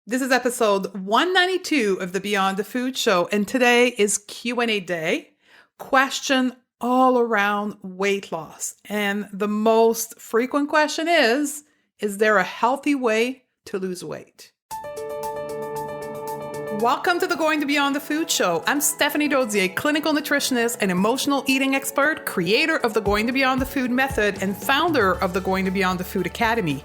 This is episode 192 of the Beyond the Food Show, and today is Q&A day. Question all around weight loss. And the most frequent question is there a healthy way to lose weight? Welcome to the Going to Beyond the Food Show. I'm Stephanie Dozier, clinical nutritionist and emotional eating expert, creator of the Going to Beyond the Food method, and founder of the Going to Beyond the Food Academy.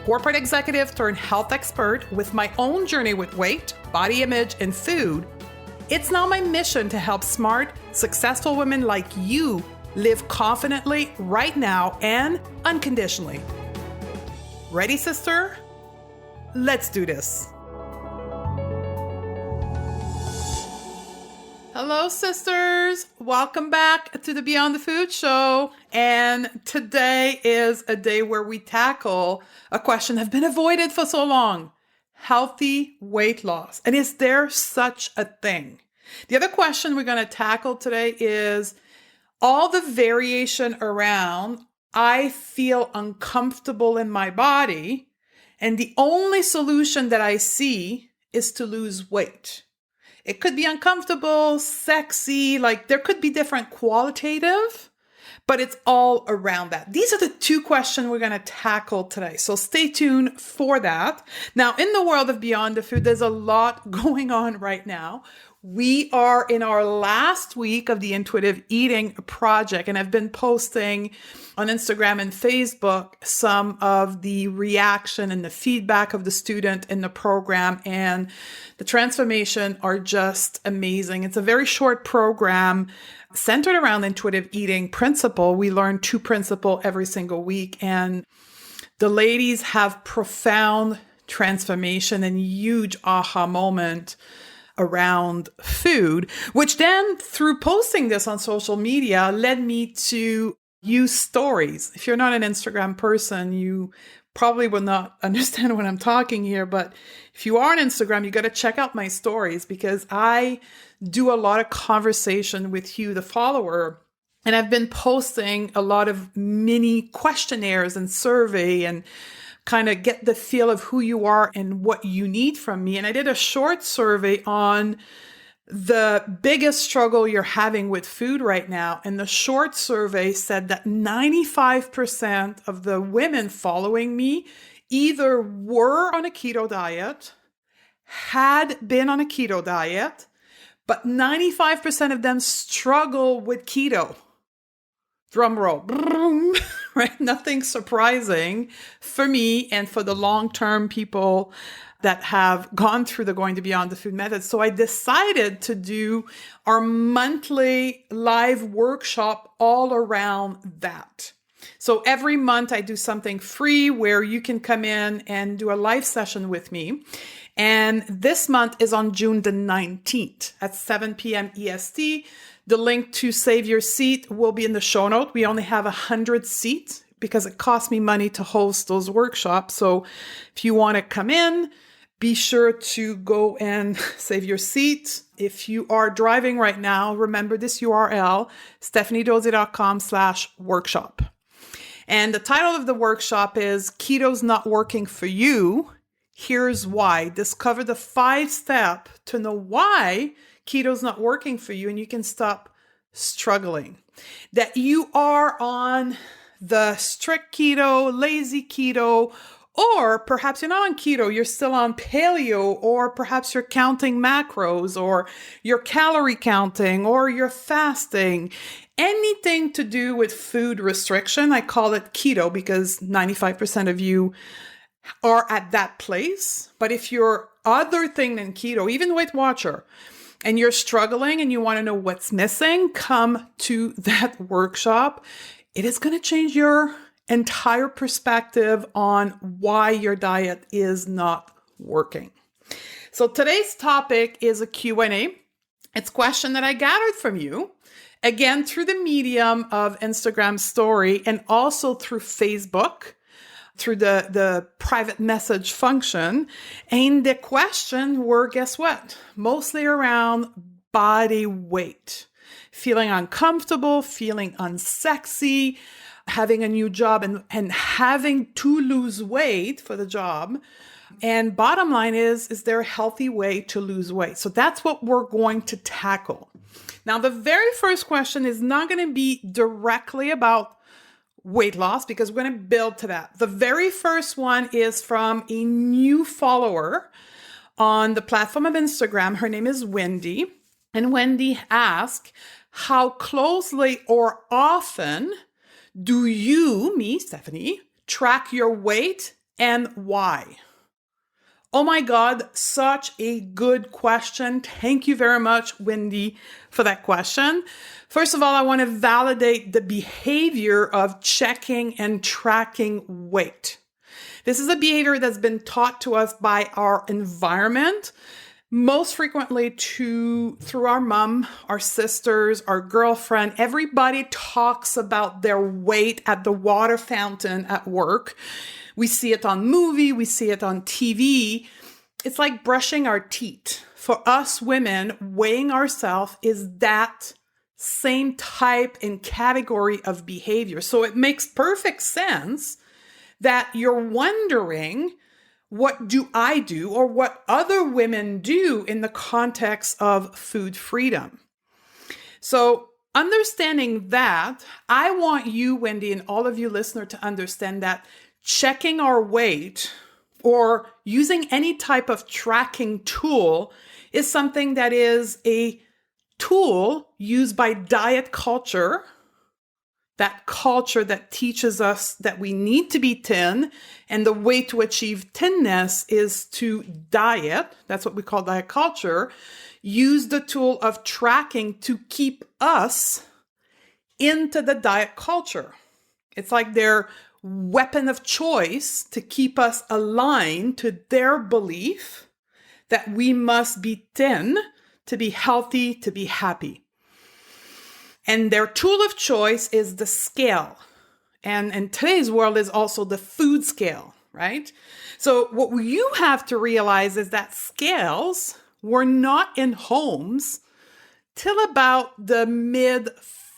Corporate executive turned health expert with my own journey with weight, body image, and food. It's now my mission to help smart, successful women like you live confidently right now and unconditionally. Ready, sister? Let's do this. Hello, sisters. Welcome back to the Beyond the Food Show. And today is a day where we tackle a question that's been avoided for so long: healthy weight loss. And is there such a thing? The other question we're going to tackle today is all the variation around I feel uncomfortable in my body, and the only solution that I see is to lose weight. It could be uncomfortable, sexy, like there could be different qualitative, but it's all around that. These are the two questions we're going to tackle today. So stay tuned for that. Now, in the world of Beyond the Food, there's a lot going on right now. We are in our last week of the intuitive eating project, and I've been posting on Instagram and Facebook some of the reaction and the feedback of the student in the program, and the transformation are just amazing. It's a very short program centered around intuitive eating principle. We learn 2 principles every single week, and the ladies have profound transformation and huge aha moment around food, which then through posting this on social media led me to use stories. If you're not an Instagram person, you probably will not understand what I'm talking here, but if you are on Instagram, you got to check out my stories because I do a lot of conversation with you, the follower, and I've been posting a lot of mini questionnaires and survey and kind of get the feel of who you are and what you need from me. And I did a short survey on the biggest struggle you're having with food right now. And the short survey said that 95% of the women following me either were on a keto diet, had been on a keto diet, but 95% of them struggle with keto. Drum roll. Right? Nothing surprising for me and for the long-term people that have gone through the Going to Beyond the Food method. So I decided to do our monthly live workshop all around that. So every month I do something free where you can come in and do a live session with me. And this month is on June the 19th at 7 p.m. EST. The link to save your seat will be in the show note. We only have 100 seats because it costs me money to host those workshops. So if you want to come in, be sure to go and save your seat. If you are driving right now, remember this URL, stephaniedozier.com/workshop. And the title of the workshop is Keto's Not Working for You. Here's why. Discover the 5 steps to know why keto's not working for you and you can stop struggling. That you are on the strict keto, lazy keto, or perhaps you're not on keto, you're still on paleo, or perhaps you're counting macros, or you're calorie counting, or you're fasting. Anything to do with food restriction, I call it keto because 95% of you are at that place. But if you're other thing than keto, even Weight Watcher, and you're struggling and you want to know what's missing, come to that workshop. It is going to change your entire perspective on why your diet is not working. So today's topic is a Q&A. It's a question that I gathered from you, again, through the medium of Instagram story and also through Facebook, through the private message function. And the question were, guess what? Mostly around body weight, feeling uncomfortable, feeling unsexy, having a new job and having to lose weight for the job And bottom line is there a healthy way to lose weight? So that's what we're going to tackle. Now, the very first question is not going to be directly about weight loss because we're going to build to that. The very first one is from a new follower on the platform of Instagram. Her name is Wendy. And Wendy asked, how closely or often do you, me, Stephanie, track your weight and why? Oh my God, such a good question. Thank you very much, Wendy, for that question. First of all, I want to validate the behavior of checking and tracking weight. This is a behavior that's been taught to us by our environment, most frequently through our mom, our sisters, our girlfriend. Everybody talks about their weight at the water fountain at work. We see it on movie, we see it on TV. It's like brushing our teeth. For us women, weighing ourselves is that same type and category of behavior. So it makes perfect sense that you're wondering, what do I do or what other women do in the context of food freedom? So understanding that, I want you, Wendy, and all of you listeners to understand that checking our weight or using any type of tracking tool is something that is a tool used by diet culture, that culture that teaches us that we need to be thin, and the way to achieve thinness is to diet. That's what we call diet culture. Use the tool of tracking to keep us into the diet culture. It's like their weapon of choice to keep us aligned to their belief that we must be thin to be healthy, to be happy. And their tool of choice is the scale. And in today's world is also the food scale, right? So what you have to realize is that scales were not in homes till about the mid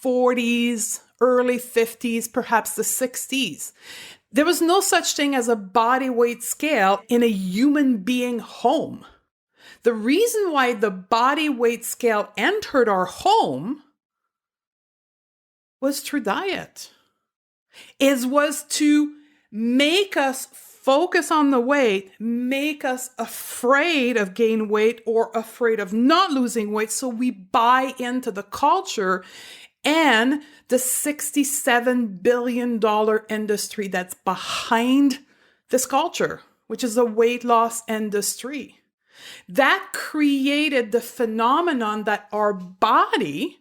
40s, early 50s, perhaps the 60s. There was no such thing as a body weight scale in a human being home. The reason why the body weight scale entered our home was through diet. It was to make us focus on the weight, make us afraid of gaining weight or afraid of not losing weight. So we buy into the culture and the $67 billion industry that's behind this culture, which is a weight loss industry. That created the phenomenon that our body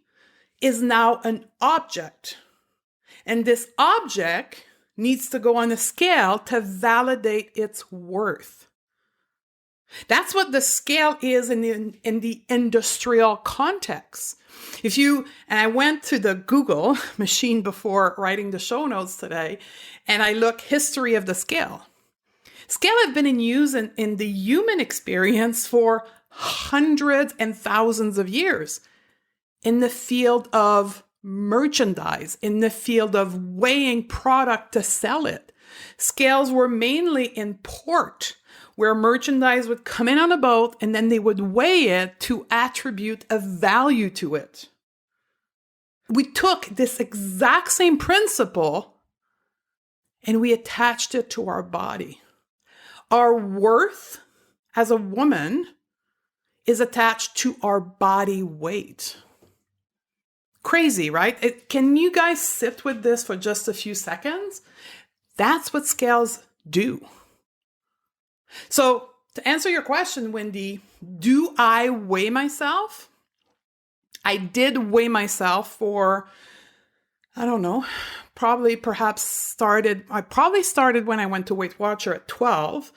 is now an object. And this object needs to go on a scale to validate its worth. That's what the scale is in the industrial context. And I went to the Google machine before writing the show notes today, and I look history of the scale. Scale have been in use in the human experience for hundreds and thousands of years in the field of merchandise, in the field of weighing product to sell it. Scales were mainly in port, where merchandise would come in on a boat and then they would weigh it to attribute a value to it. We took this exact same principle and we attached it to our body. Our worth as a woman is attached to our body weight. Crazy, right? Can you guys sit with this for just a few seconds? That's what scales do. So to answer your question, Wendy, do I weigh myself? I did weigh myself for, I don't know, I probably started when I went to Weight Watcher at 12,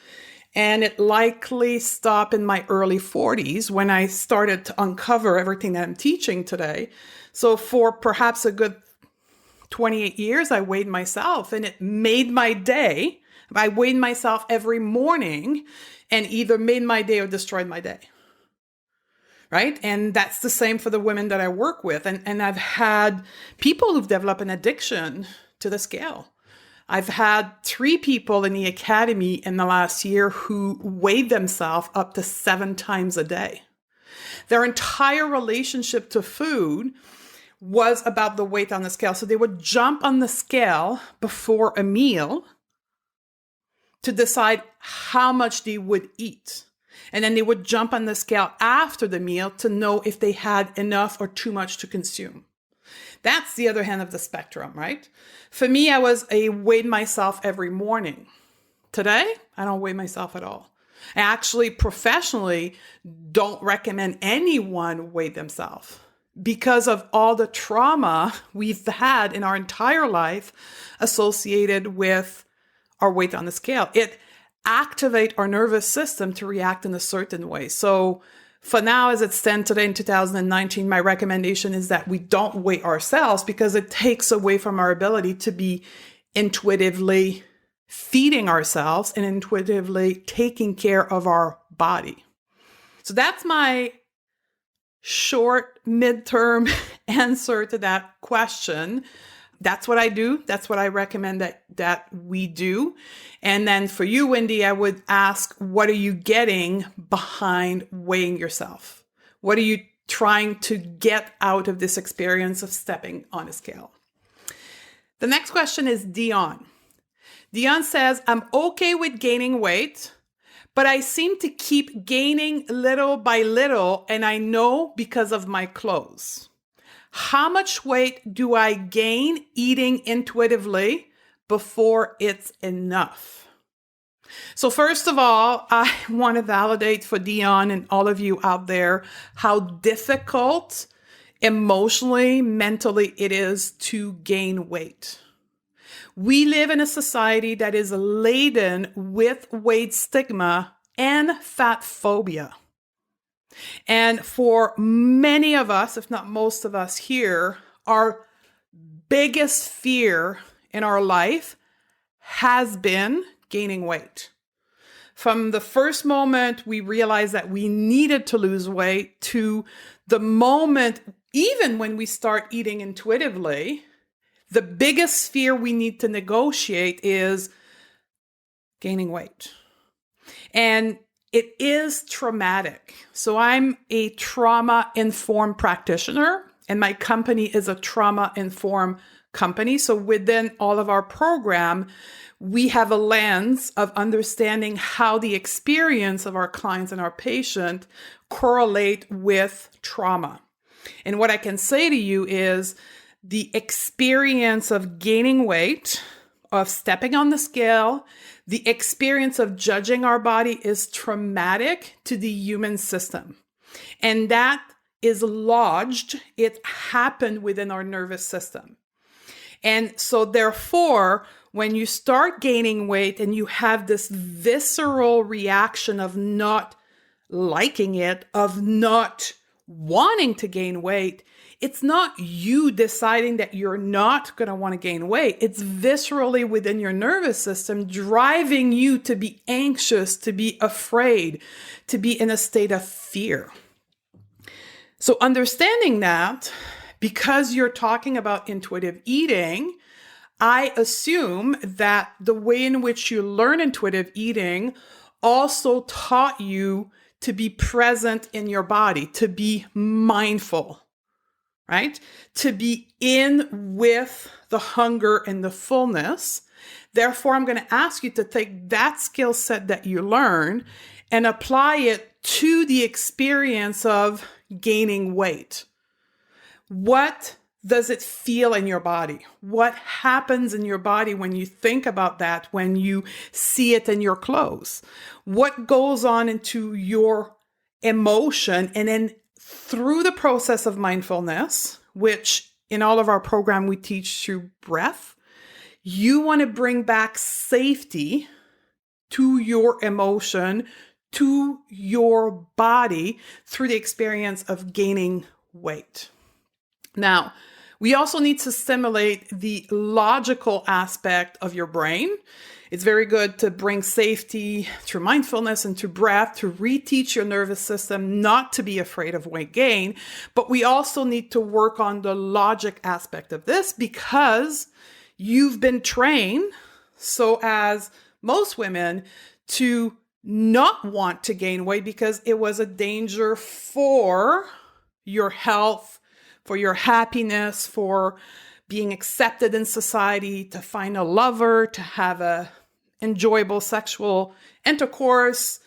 and it likely stopped in my early 40s when I started to uncover everything that I'm teaching today. So for perhaps a good 28 years, I weighed myself, and it made my day. I weighed myself every morning and either made my day or destroyed my day. Right? And that's the same for the women that I work with. And I've had people who've developed an addiction to the scale. I've had 3 people in the academy in the last year who weighed themselves up to 7 times a day. Their entire relationship to food was about the weight on the scale. So they would jump on the scale before a meal to decide how much they would eat. And then they would jump on the scale after the meal to know if they had enough or too much to consume. That's the other hand of the spectrum, right? For me, I weighed myself every morning. Today, I don't weigh myself at all. I actually professionally don't recommend anyone weigh themselves because of all the trauma we've had in our entire life associated with our weight on the scale. It activates our nervous system to react in a certain way. So for now, as it stands today in 2019, my recommendation is that we don't weigh ourselves because it takes away from our ability to be intuitively feeding ourselves and intuitively taking care of our body. So that's my short midterm answer to that question. That's what I do. That's what I recommend that we do. And then for you, Wendy, I would ask, what are you getting behind weighing yourself? What are you trying to get out of this experience of stepping on a scale? The next question is Dion. Dion says, I'm okay with gaining weight, but I seem to keep gaining little by little, and I know because of my clothes. How much weight do I gain eating intuitively before it's enough? So first of all, I want to validate for Dion and all of you out there how difficult emotionally, mentally it is to gain weight. We live in a society that is laden with weight stigma and fat phobia. And for many of us, if not most of us here, our biggest fear in our life has been gaining weight. From the first moment we realized that we needed to lose weight to the moment, even when we start eating intuitively, the biggest fear we need to negotiate is gaining weight. And it is traumatic. So I'm a trauma-informed practitioner, and my company is a trauma-informed company. So within all of our program, we have a lens of understanding how the experience of our clients and our patient correlate with trauma. And what I can say to you is the experience of gaining weight, of stepping on the scale, the experience of judging our body is traumatic to the human system. And that is lodged. It happened within our nervous system. And so therefore, when you start gaining weight and you have this visceral reaction of not liking it, of not wanting to gain weight, it's not you deciding that you're not going to want to gain weight. It's viscerally within your nervous system driving you to be anxious, to be afraid, to be in a state of fear. So understanding that, because you're talking about intuitive eating, I assume that the way in which you learn intuitive eating also taught you to be present in your body, to be mindful, right? To be in with the hunger and the fullness. Therefore, I'm going to ask you to take that skill set that you learn and apply it to the experience of gaining weight. What does it feel in your body? What happens in your body when you think about that, when you see it in your clothes? What goes on into your emotion? And then through the process of mindfulness, which in all of our program we teach through breath, you want to bring back safety to your emotion, to your body through the experience of gaining weight. Now, we also need to stimulate the logical aspect of your brain. It's very good to bring safety through mindfulness and through breath to reteach your nervous system not to be afraid of weight gain. But we also need to work on the logic aspect of this because you've been trained so as most women to not want to gain weight because it was a danger for your health, for your happiness, for being accepted in society, to find a lover, to have a enjoyable sexual intercourse.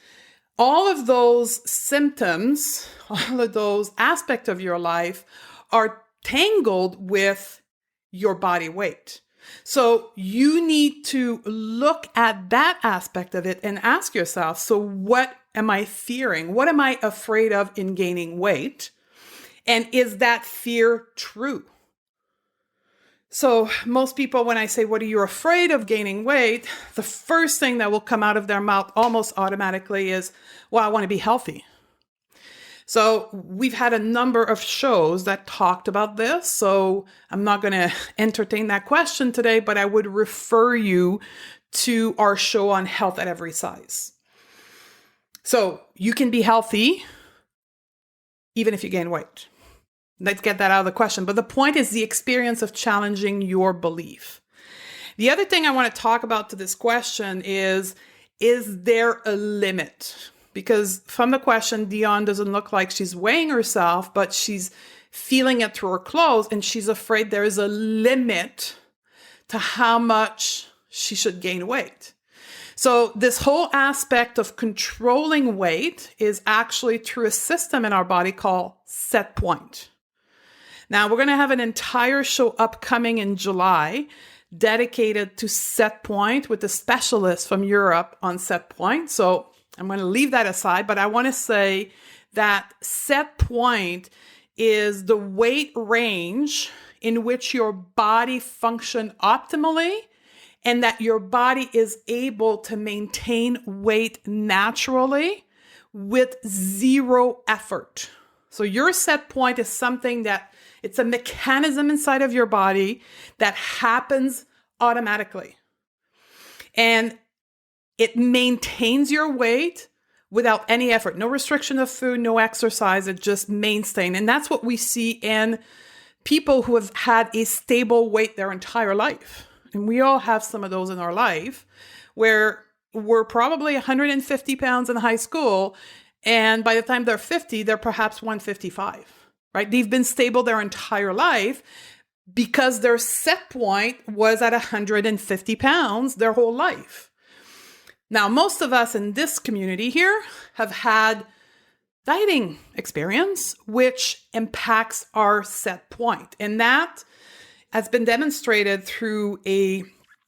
All of those symptoms, all of those aspects of your life are tangled with your body weight. So you need to look at that aspect of it and ask yourself, so what am I fearing? What am I afraid of in gaining weight? And is that fear true? So most people, when I say, what are you afraid of gaining weight? The first thing that will come out of their mouth almost automatically is, well, I want to be healthy. So we've had a number of shows that talked about this. So I'm not going to entertain that question today, but I would refer you to our show on health at every size. So you can be healthy even if you gain weight. Let's get that out of the question. But the point is the experience of challenging your belief. The other thing I want to talk about to this question is there a limit? Because from the question, Dion doesn't look like she's weighing herself, but she's feeling it through her clothes, and she's afraid there is a limit to how much she should gain weight. So this whole aspect of controlling weight is actually through a system in our body called set point. Now, we're going to have an entire show upcoming in July dedicated to set point with a specialist from Europe on set point. So I'm going to leave that aside, but I want to say that set point is the weight range in which your body functions optimally and that your body is able to maintain weight naturally with zero effort. So your set point is something that it's a mechanism inside of your body that happens automatically. And it maintains your weight without any effort, no restriction of food, no exercise, it just maintains. And that's what we see in people who have had a stable weight their entire life. And we all have some of those in our life where we're probably 150 pounds in high school. And by the time they're 50, they're perhaps 155, right? They've been stable their entire life because their set point was at 150 pounds their whole life. Now, most of us in this community here have had dieting experience, which impacts our set point. And that has been demonstrated through a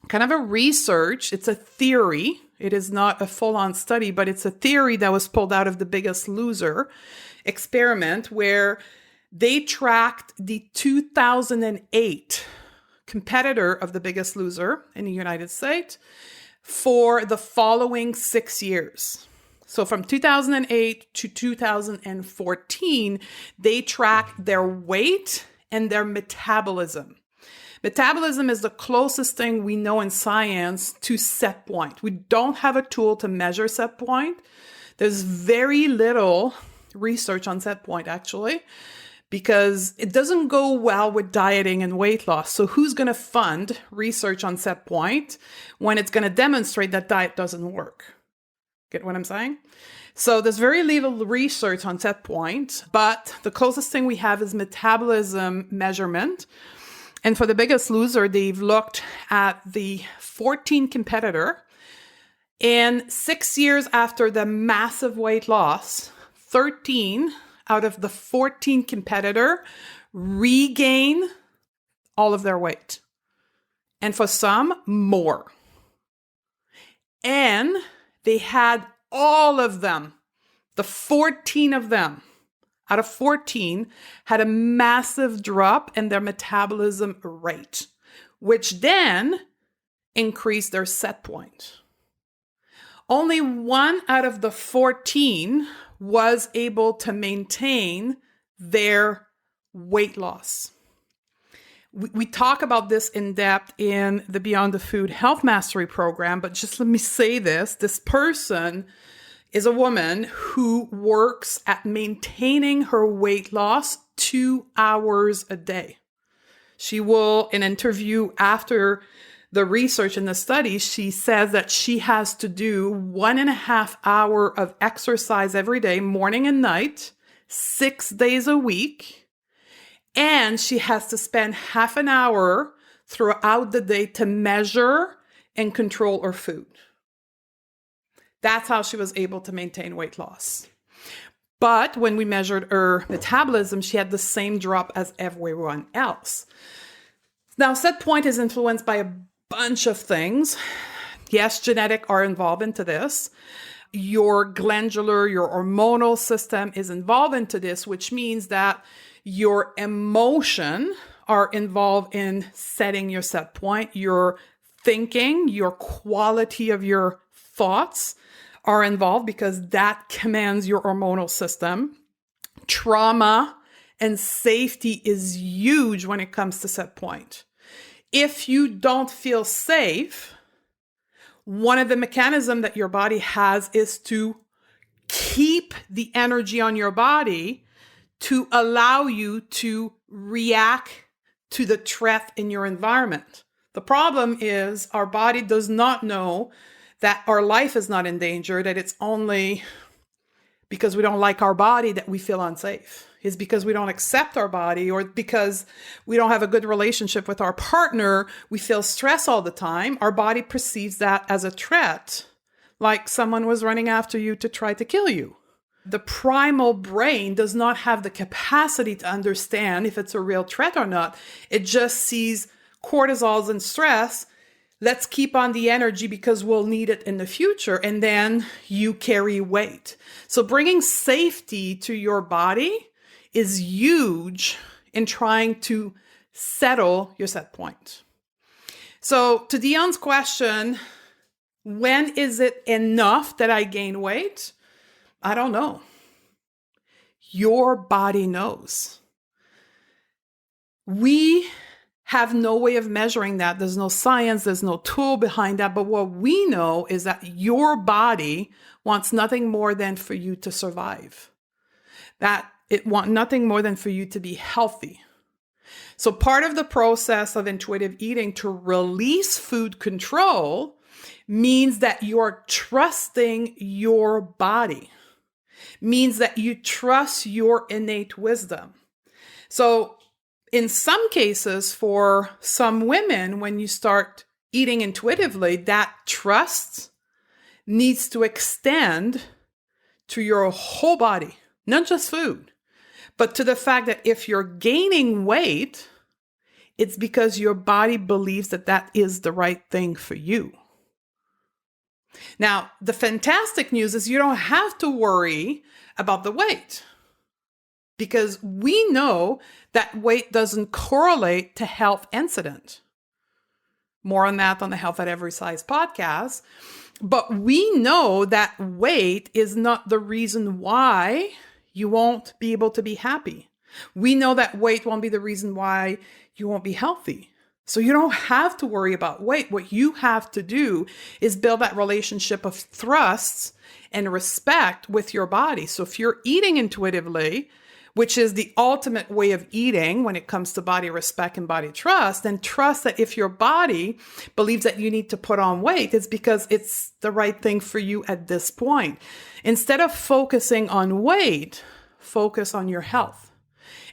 kind of a research. It's a theory. It is not a full-on study, but it's a theory that was pulled out of the Biggest Loser experiment where they tracked the 2008 competitor of the Biggest Loser in the United States for the following 6 years. So from 2008 to 2014, they tracked their weight and their metabolism. Metabolism is the closest thing we know in science to set point. We don't have a tool to measure set point. There's very little research on set point, actually, because it doesn't go well with dieting and weight loss. So who's going to fund research on set point when it's going to demonstrate that diet doesn't work? Get what I'm saying? So there's very little research on set point, but the closest thing we have is metabolism measurement. And for the Biggest Loser, they've looked at the 14 competitor. And 6 years after the massive weight loss, 13 out of the 14 competitor regain all of their weight. And for some, more. And they had all of them, the 14 of them, out of 14, had a massive drop in their metabolism rate, which then increased their set point. Only one out of the 14 was able to maintain their weight loss. We talk about this in depth in the Beyond the Food Health Mastery program, but just let me say this. This person is a woman who works at maintaining her weight loss 2 hours a day. She will, in an interview after the research and the studies, she says that she has to do 1.5 hours of exercise every day, morning and night, 6 days a week. And she has to spend half an hour throughout the day to measure and control her food. That's how she was able to maintain weight loss. But when we measured her metabolism, she had the same drop as everyone else. Now, set point is influenced by a bunch of things. Yes, genetic are involved into this. Your glandular, your hormonal system is involved into this, which means that your emotion are involved in setting your set point. Your thinking, your quality of your thoughts are involved because that commands your hormonal system. Trauma and safety is huge when it comes to set point. If you don't feel safe, one of the mechanisms that your body has is to keep the energy on your body to allow you to react to the threat in your environment. The problem is our body does not know that our life is not in danger, that it's only because we don't like our body that we feel unsafe. It's because we don't accept our body, or because we don't have a good relationship with our partner, we feel stress all the time. Our body perceives that as a threat, like someone was running after you to try to kill you. The primal brain does not have the capacity to understand if it's a real threat or not. It just sees cortisols and stress. Let's keep on the energy because we'll need it in the future. And then you carry weight. So bringing safety to your body is huge in trying to settle your set point. So to Dion's question, when is it enough that I gain weight? I don't know. Your body knows. We have no way of measuring that. There's no science, there's no tool behind that. But what we know is that your body wants nothing more than for you to survive. That it wants nothing more than for you to be healthy. So part of the process of intuitive eating to release food control means that you're trusting your body, means that you trust your innate wisdom. So in some cases, for some women, when you start eating intuitively, that trust needs to extend to your whole body, not just food, but to the fact that if you're gaining weight, it's because your body believes that that is the right thing for you. Now, the fantastic news is you don't have to worry about the weight, because we know that weight doesn't correlate to health incident. More on that on the Health at Every Size podcast. But we know that weight is not the reason why you won't be able to be happy. We know that weight won't be the reason why you won't be healthy. So you don't have to worry about weight. What you have to do is build that relationship of trust and respect with your body. So if you're eating intuitively, which is the ultimate way of eating when it comes to body respect and body trust, then trust that if your body believes that you need to put on weight, it's because it's the right thing for you at this point. Instead of focusing on weight, focus on your health.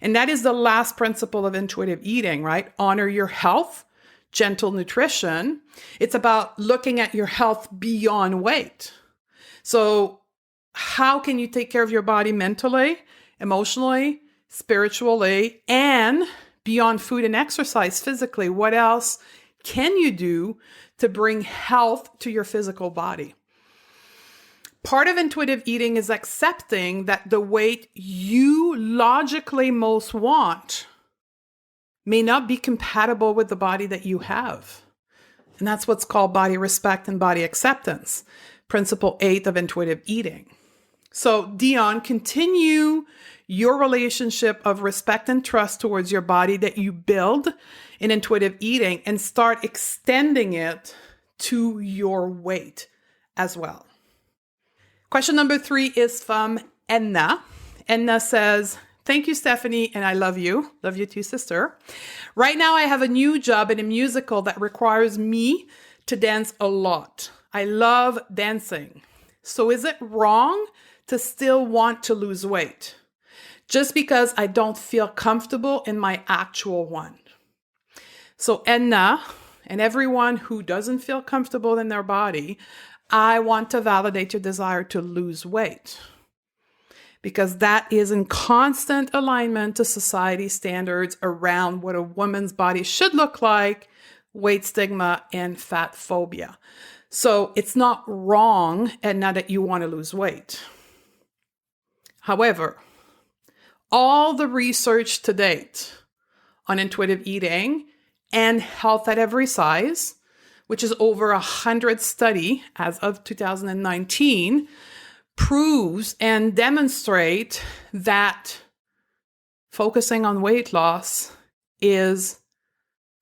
And that is the last principle of intuitive eating, right? Honor your health, gentle nutrition. It's about looking at your health beyond weight. So how can you take care of your body mentally, emotionally, spiritually, and beyond food and exercise physically? What else can you do to bring health to your physical body? Part of intuitive eating is accepting that the weight you logically most want may not be compatible with the body that you have. And that's what's called body respect and body acceptance, principle 8 of intuitive eating. So Dion, continue your relationship of respect and trust towards your body that you build in intuitive eating and start extending it to your weight as well. Question number 3 is from Enna. Enna says, Thank you, Stephanie, and I love you. Love you too, sister. Right now, I have a new job in a musical that requires me to dance a lot. I love dancing. So is it wrong to still want to lose weight just because I don't feel comfortable in my actual one? So Edna and everyone who doesn't feel comfortable in their body, I want to validate your desire to lose weight, because that is in constant alignment to society standards around what a woman's body should look like, weight stigma, and fat phobia. So it's not wrong, Edna, that you want to lose weight. However, all the research to date on intuitive eating and health at every size, which is over 100 studies as of 2019, proves and demonstrate that focusing on weight loss is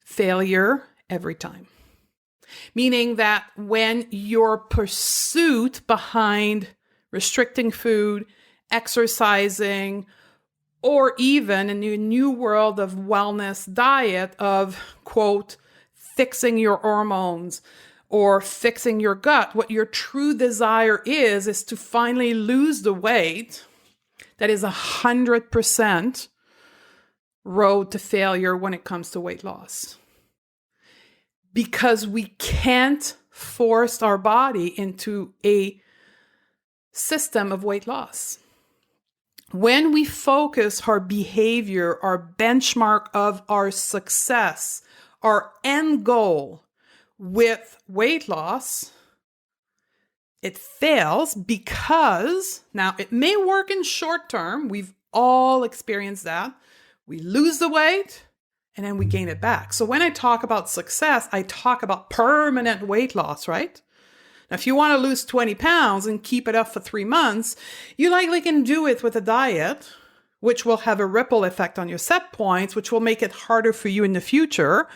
failure every time. Meaning that when your pursuit behind restricting food, exercising, or even in your new world of wellness diet of, quote, fixing your hormones or fixing your gut, what your true desire is to finally lose the weight, that is 100% road to failure when it comes to weight loss. Because we can't force our body into a system of weight loss. When we focus our behavior, our benchmark of our success, our end goal with weight loss, it fails because, now it may work in short term. We've all experienced that. We lose the weight and then we gain it back. So when I talk about success, I talk about permanent weight loss, right? Now, if you want to lose 20 pounds and keep it up for 3 months, you likely can do it with a diet, which will have a ripple effect on your set points, which will make it harder for you in the future.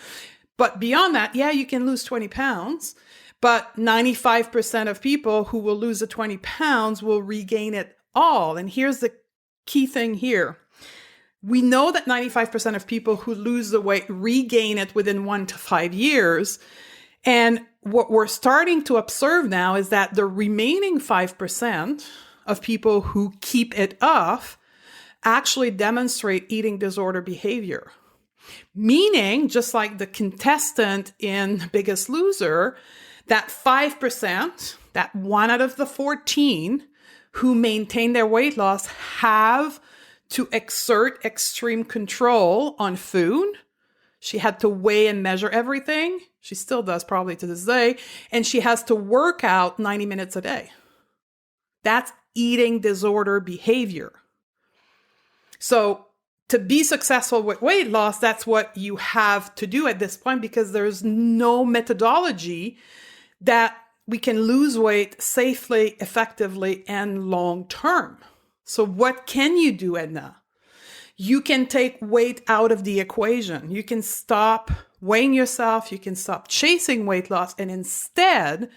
But beyond that, yeah, you can lose 20 pounds, but 95% of people who will lose the 20 pounds will regain it all. And here's the key thing here. We know that 95% of people who lose the weight regain it within 1 to 5 years. And what we're starting to observe now is that the remaining 5% of people who keep it off actually demonstrate eating disorder behavior. Meaning, just like the contestant in Biggest Loser, that 5%, that 1 out of the 14 who maintain their weight loss have to exert extreme control on food. She had to weigh and measure everything. She still does probably to this day. And she has to work out 90 minutes a day. That's eating disorder behavior. So to be successful with weight loss, that's what you have to do at this point, because there's no methodology that we can lose weight safely, effectively, and long term. So what can you do, Edna? You can take weight out of the equation. You can stop weighing yourself. You can stop chasing weight loss and instead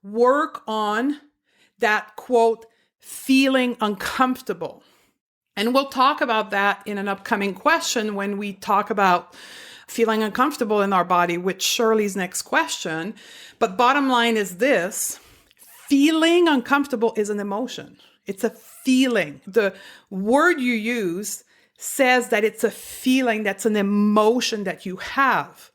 work on that, quote, feeling uncomfortable. And we'll talk about that in an upcoming question when we talk about feeling uncomfortable in our body, which Shirley's next question. But bottom line is this: feeling uncomfortable is an emotion. It's a feeling. The word you use says that it's a feeling, that's an emotion that you have.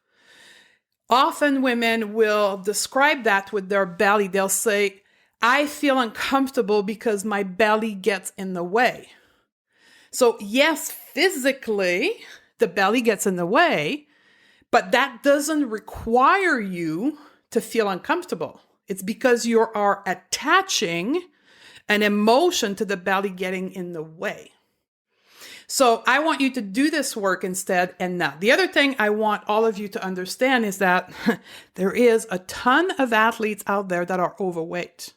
Often women will describe that with their belly. They'll say, I feel uncomfortable because my belly gets in the way. So yes, physically, the belly gets in the way, but that doesn't require you to feel uncomfortable. It's because you are attaching an emotion to the belly getting in the way. So I want you to do this work instead. And now the other thing I want all of you to understand is that there is a ton of athletes out there that are overweight.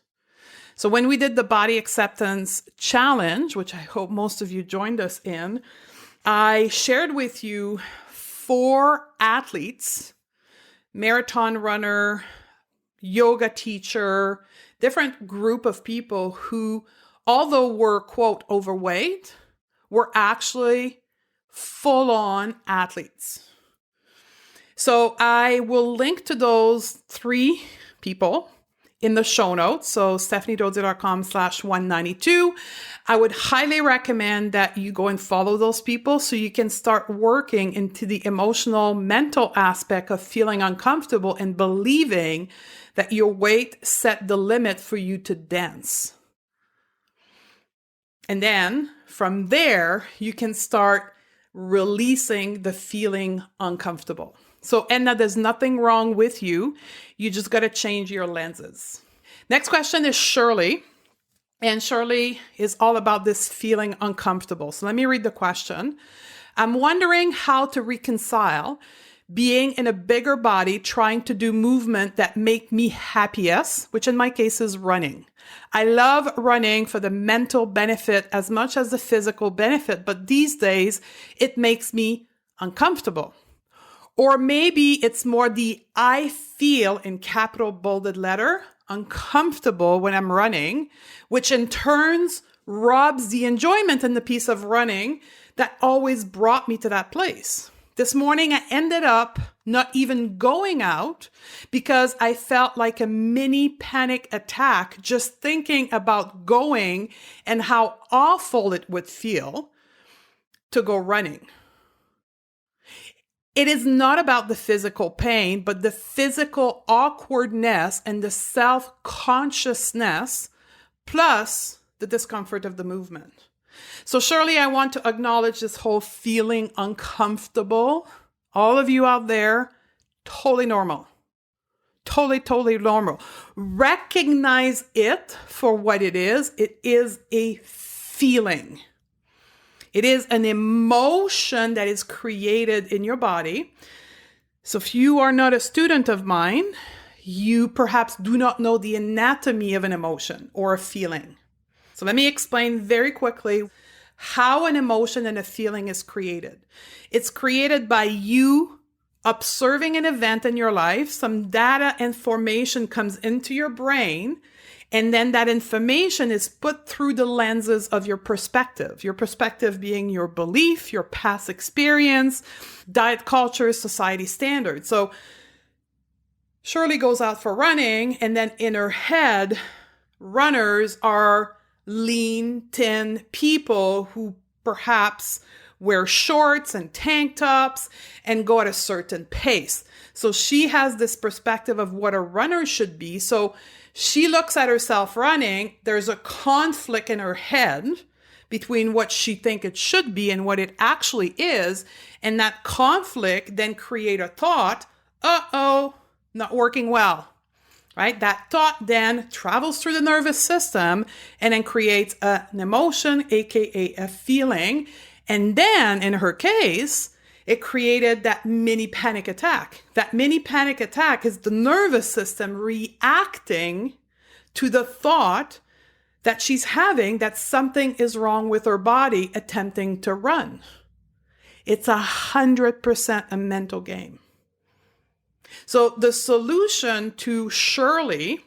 So when we did the body acceptance challenge, which I hope most of you joined us in, I shared with you 4 athletes, marathon runner, yoga teacher, different group of people who, although were, quote, overweight, were actually full-on athletes. So I will link to those 3 people in the show notes. So stephaniedodze.com/192. I would highly recommend that you go and follow those people so you can start working into the emotional, mental aspect of feeling uncomfortable and believing that your weight set the limit for you to dance. And then from there, you can start releasing the feeling uncomfortable. So, Edna, there's nothing wrong with you. You just got to change your lenses. Next question is Shirley. And Shirley is all about this feeling uncomfortable. So let me read the question. I'm wondering how to reconcile being in a bigger body, trying to do movement that make me happiest, which in my case is running. I love running for the mental benefit as much as the physical benefit, but these days it makes me uncomfortable. Or maybe it's more the I feel in capital bolded letter uncomfortable when I'm running, which in turns robs the enjoyment in the piece of running that always brought me to that place. This morning, I ended up not even going out because I felt like a mini panic attack just thinking about going and how awful it would feel to go running. It is not about the physical pain, but the physical awkwardness and the self-consciousness plus the discomfort of the movement. So Shirley, I want to acknowledge this whole feeling uncomfortable. All of you out there, totally normal. Totally normal. Recognize it for what it is. It is a feeling. It is an emotion that is created in your body. So if you are not a student of mine, you perhaps do not know the anatomy of an emotion or a feeling. So let me explain very quickly how an emotion and a feeling is created. It's created by you observing an event in your life. Some data information comes into your brain, and then that information is put through the lenses of your perspective being your belief, your past experience, diet culture, society standards. So Shirley goes out for running, and then in her head, runners are lean, thin people who perhaps wear shorts and tank tops and go at a certain pace. So she has this perspective of what a runner should be. So she looks at herself running. There's a conflict in her head between what she thinks it should be and what it actually is. And that conflict then create a thought, uh-oh, not working well. Right? That thought then travels through the nervous system and then creates an emotion, aka a feeling. And then in her case, it created that mini panic attack. That mini panic attack is the nervous system reacting to the thought that she's having that something is wrong with her body attempting to run. It's 100% a mental game. So the solution to Shirley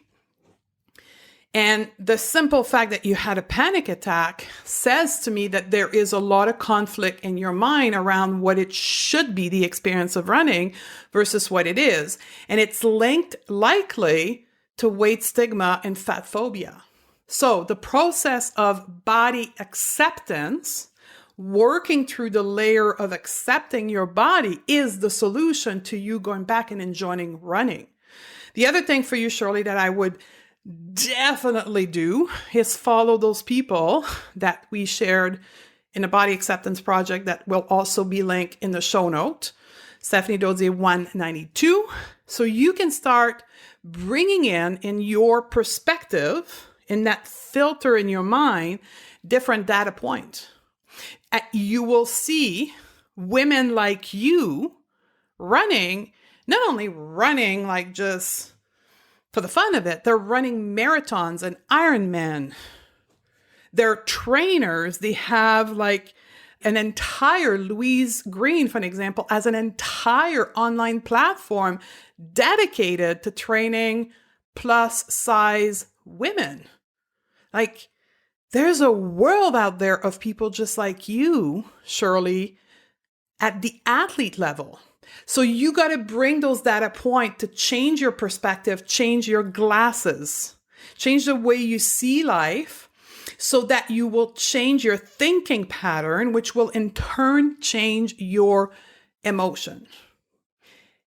and the simple fact that you had a panic attack says to me that there is a lot of conflict in your mind around what it should be the experience of running versus what it is. And it's linked likely to weight stigma and fat phobia. So the process of body acceptance, working through the layer of accepting your body, is the solution to you going back and enjoying running. The other thing for you, Shirley, that I would definitely do is follow those people that we shared in a body acceptance project that will also be linked in the show note, Stephanie Dodze 192. So you can start bringing in your perspective, in that filter in your mind, different data points. You will see women like you running, not only running like just for the fun of it, they're running marathons and Ironman. They're trainers. They have like an entire, Louise Green, for an example, as an entire online platform dedicated to training plus size women. Like, There's a world out there of people just like you, Shirley, at the athlete level. So you got to bring those data points to change your perspective, change your glasses, change the way you see life so that you will change your thinking pattern, which will in turn change your emotion.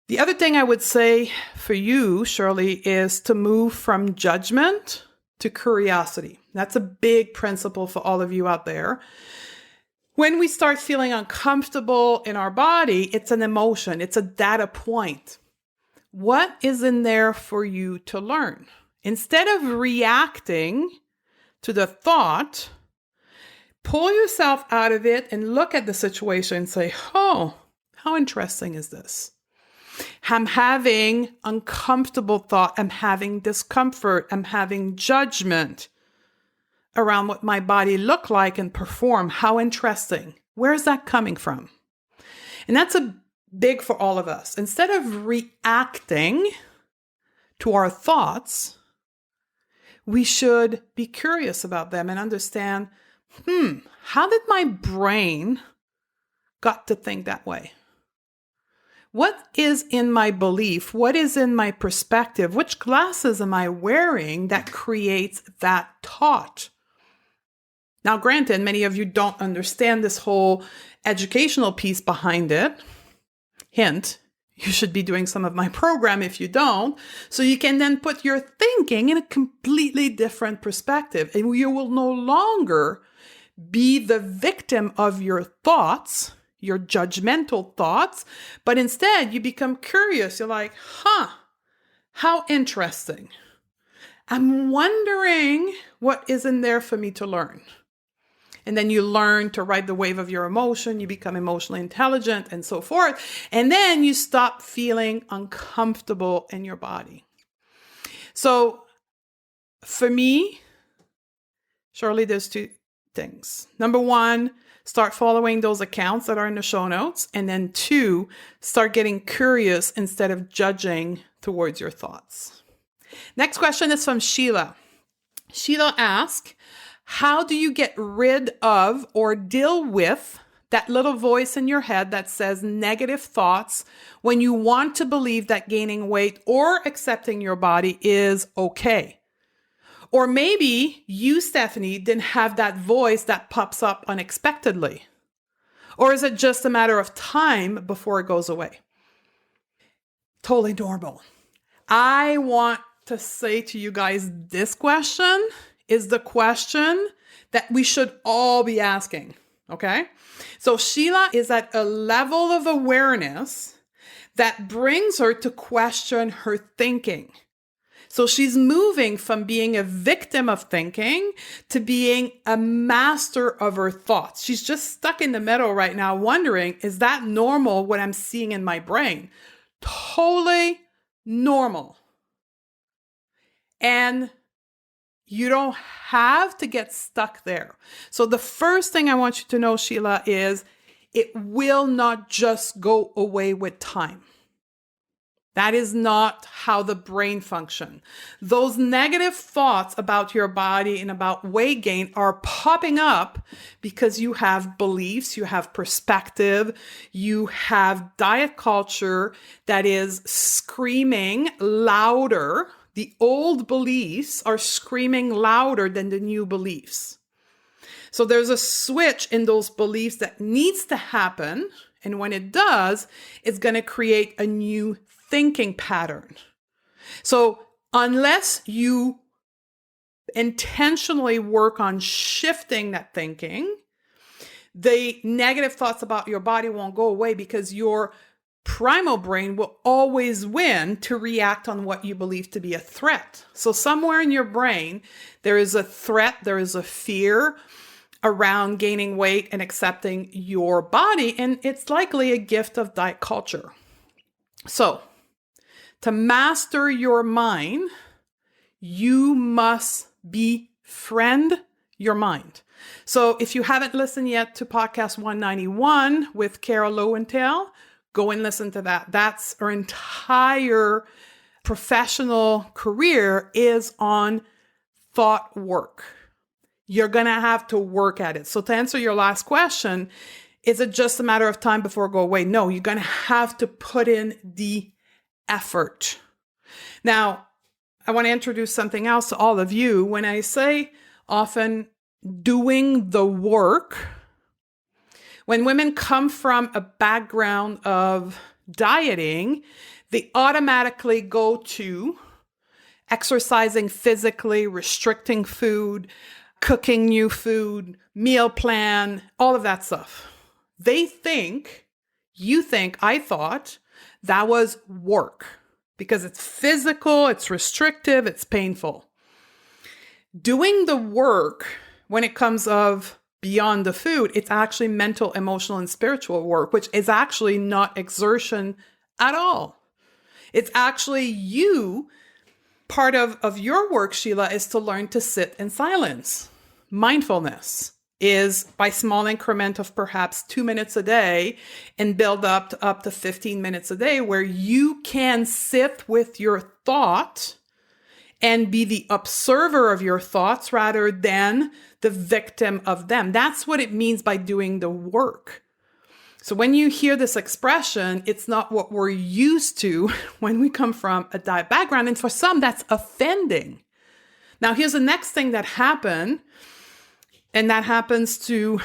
The other thing I would say for you, Shirley, is to move from judgment to curiosity. That's a big principle for all of you out there. When we start feeling uncomfortable in our body, it's an emotion, it's a data point. What is in there for you to learn? Instead of reacting to the thought, pull yourself out of it and look at the situation and say, oh, how interesting is this? I'm having uncomfortable thought. I'm having discomfort. I'm having judgment around what my body look like and perform. How interesting. Where is that coming from? And that's a big for all of us. Instead of reacting to our thoughts, we should be curious about them and understand, how did my brain got to think that way? What is in my belief? What is in my perspective? Which glasses am I wearing that creates that thought? Now, granted, many of you don't understand this whole educational piece behind it. Hint, you should be doing some of my program if you don't. So you can then put your thinking in a completely different perspective. And you will no longer be the victim of your thoughts, your judgmental thoughts, but instead you become curious. You're like, how interesting. I'm wondering what is in there for me to learn. And then you learn to ride the wave of your emotion. You become emotionally intelligent and so forth. And then you stop feeling uncomfortable in your body. So for me, Shirley, there's two things. Number one, start following those accounts that are in the show notes. And then two, start getting curious instead of judging towards your thoughts. Next question is from Sheila. Sheila asks, how do you get rid of or deal with that little voice in your head that says negative thoughts when you want to believe that gaining weight or accepting your body is okay? Or maybe you, Stephanie, didn't have that voice that pops up unexpectedly. Or is it just a matter of time before it goes away? Totally normal. I want to say to you guys, this question is the question that we should all be asking, okay? So Sheila is at a level of awareness that brings her to question her thinking. So she's moving from being a victim of thinking to being a master of her thoughts. She's just stuck in the middle right now wondering, is that normal what I'm seeing in my brain? Totally normal. And you don't have to get stuck there. So the first thing I want you to know, Sheila, is it will not just go away with time. That is not how the brain functions. Those negative thoughts about your body and about weight gain are popping up because you have beliefs, you have perspective, you have diet culture that is screaming louder. The old beliefs are screaming louder than the new beliefs. So there's a switch in those beliefs that needs to happen. And when it does, it's going to create a new thinking pattern. So unless you intentionally work on shifting that thinking, the negative thoughts about your body won't go away because your primal brain will always win to react on what you believe to be a threat. So somewhere in your brain, there is a threat, there is a fear around gaining weight and accepting your body, and it's likely a gift of diet culture. So to master your mind, you must befriend your mind. So if you haven't listened yet to podcast 191 with Cara Lowenthal, go and listen to that. That's her entire professional career is on thought work. You're going to have to work at it. So to answer your last question, is it just a matter of time before it go away? No, you're going to have to put in the effort. Now, I want to introduce something else to all of you. When I say often doing the work, when women come from a background of dieting, they automatically go to exercising physically, restricting food, cooking new food, meal plan, all of that stuff. I thought that was work because it's physical, it's restrictive, it's painful. Doing the work when it comes of beyond the food, it's actually mental, emotional, and spiritual work, which is actually not exertion at all. It's actually you. Part of your work, Sheila, is to learn to sit in silence. Mindfulness is by small increment of perhaps 2 minutes a day and build up to 15 minutes a day where you can sit with your thought and be the observer of your thoughts rather than the victim of them. That's what it means by doing the work. So when you hear this expression, it's not what we're used to when we come from a diet background. And for some, that's offending. Now, here's the next thing that happened, and that happens to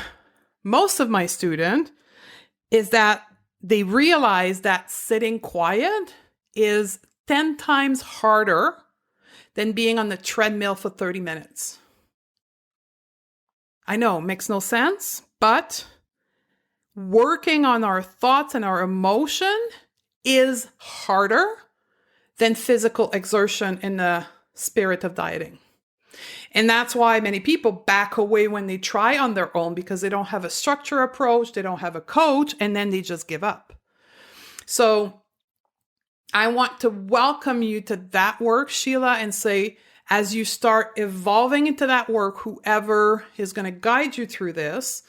most of my students, is that they realize that sitting quiet is 10 times harder than being on the treadmill for 30 minutes. I know, makes no sense, but working on our thoughts and our emotion is harder than physical exertion in the spirit of dieting. And that's why many people back away when they try on their own because they don't have a structure approach, they don't have a coach, and then they just give up. So I want to welcome you to that work, Sheila, and say, as you start evolving into that work, whoever is going to guide you through this,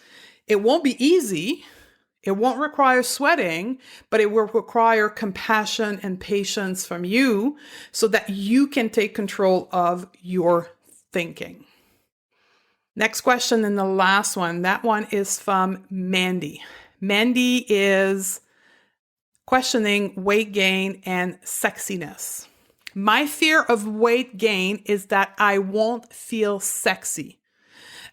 it won't be easy. It won't require sweating, but it will require compassion and patience from you so that you can take control of your thinking. Next question and the last one. That one is from Mandy. Mandy is questioning weight gain and sexiness. My fear of weight gain is that I won't feel sexy.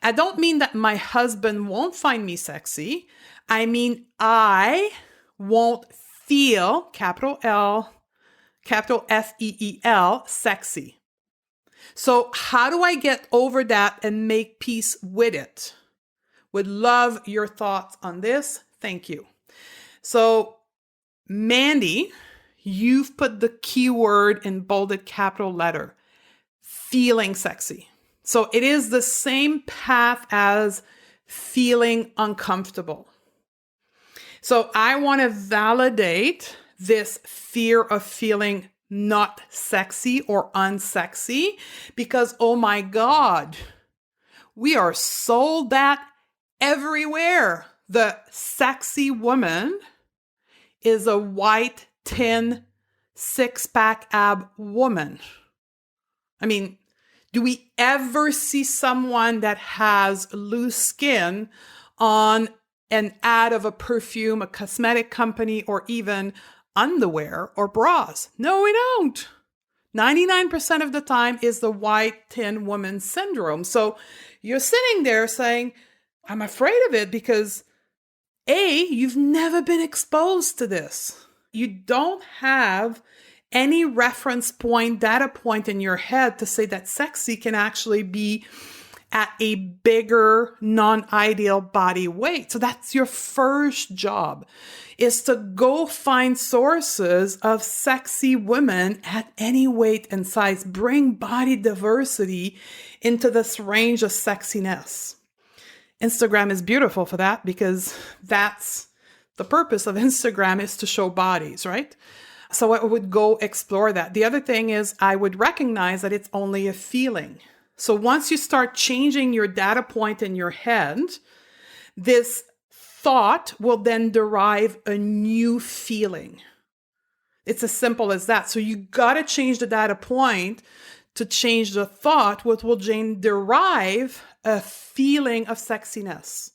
I don't mean that my husband won't find me sexy. I mean, I won't feel, capital L, capital F-E-E-L, sexy. So how do I get over that and make peace with it? Would love your thoughts on this. Thank you. So, Mandy, you've put the keyword in bolded capital letter, feeling sexy. So it is the same path as feeling uncomfortable. So I want to validate this fear of feeling not sexy or unsexy because, oh my God, we are sold that everywhere. The sexy woman is a white, thin, six-pack ab woman. I mean, do we ever see someone that has loose skin on an ad of a perfume, a cosmetic company, or even underwear or bras? No, we don't. 99% of the time is the white, thin woman syndrome. So you're sitting there saying, I'm afraid of it because A, you've never been exposed to this. You don't have any reference point, data point in your head to say that sexy can actually be at a bigger, non-ideal body weight. So that's your first job, is to go find sources of sexy women at any weight and size. Bring body diversity into this range of sexiness. Instagram is beautiful for that because that's the purpose of Instagram, is to show bodies, right? So I would go explore that. The other thing is I would recognize that it's only a feeling. So once you start changing your data point in your head, this thought will then derive a new feeling. It's as simple as that. So you got to change the data point to change the thought, which will derive a feeling of sexiness.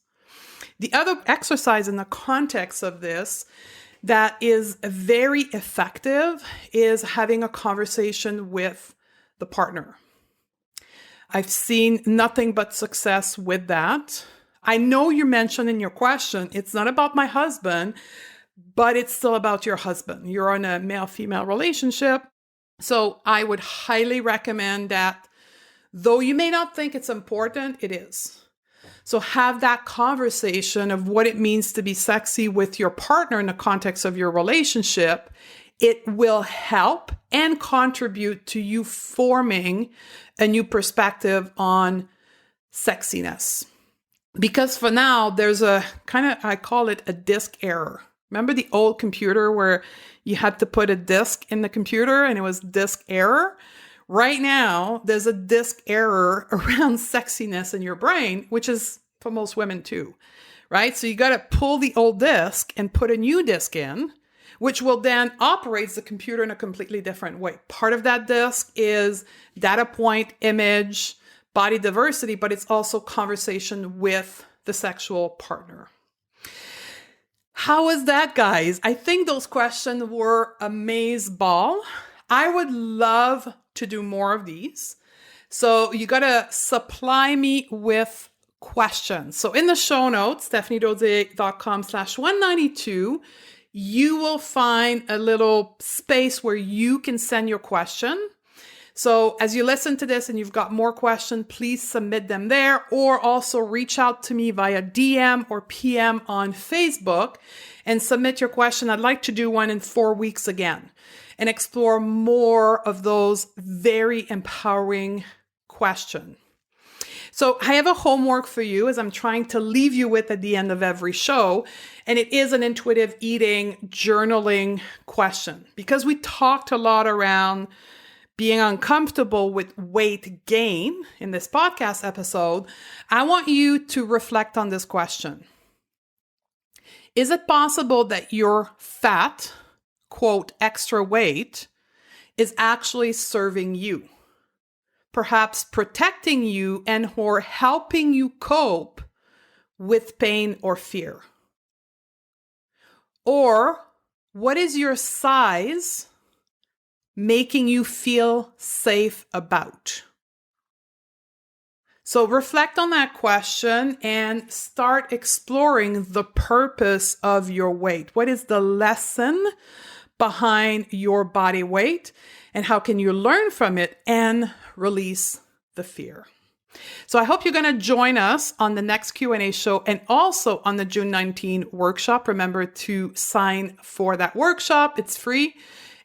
The other exercise in the context of this that is very effective is having a conversation with the partner. I've seen nothing but success with that. I know you mentioned in your question, it's not about my husband, but it's still about your husband. You're in a male-female relationship. So I would highly recommend that, though you may not think it's important, it is. So have that conversation of what it means to be sexy with your partner in the context of your relationship. It will help and contribute to you forming a new perspective on sexiness. Because for now, there's a kind of, I call it a disk error. Remember the old computer where you had to put a disk in the computer and it was disk error? Right now, there's a disk error around sexiness in your brain, which is for most women too, right? So you got to pull the old disk and put a new disk in, which will then operate the computer in a completely different way. Part of that disk is data point, image, body diversity, but it's also conversation with the sexual partner. How was that, guys? I think those questions were amazeballs. I would love to do more of these. So you got to supply me with questions. So in the show notes, stephaniedodier.com/192, you will find a little space where you can send your question. So as you listen to this and you've got more questions, please submit them there, or also reach out to me via DM or PM on Facebook and submit your question. I'd like to do one in 4 weeks again and explore more of those very empowering questions. So I have a homework for you as I'm trying to leave you with at the end of every show, and it is an intuitive eating journaling question. Because we talked a lot around being uncomfortable with weight gain in this podcast episode, I want you to reflect on this question. Is it possible that your fat, quote, extra weight, is actually serving you? Perhaps protecting you and or helping you cope with pain or fear? Or what is your size making you feel safe about? So reflect on that question and start exploring the purpose of your weight. What is the lesson behind your body weight, and how can you learn from it and release the fear? So I hope you're going to join us on the next Q&A show and also on the June 19 workshop. Remember to sign for that workshop. It's free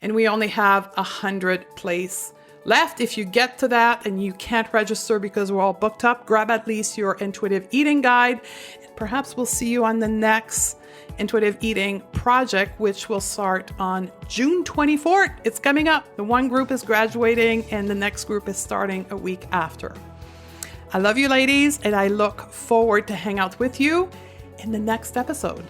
and we only have 100 places left. If you get to that and you can't register because we're all booked up, grab at least your intuitive eating guide. Perhaps we'll see you on the next intuitive eating project, which will start on June 24th. It's coming up. The one group is graduating and the next group is starting a week after. I love you, ladies, and I look forward to hang out with you in the next episode.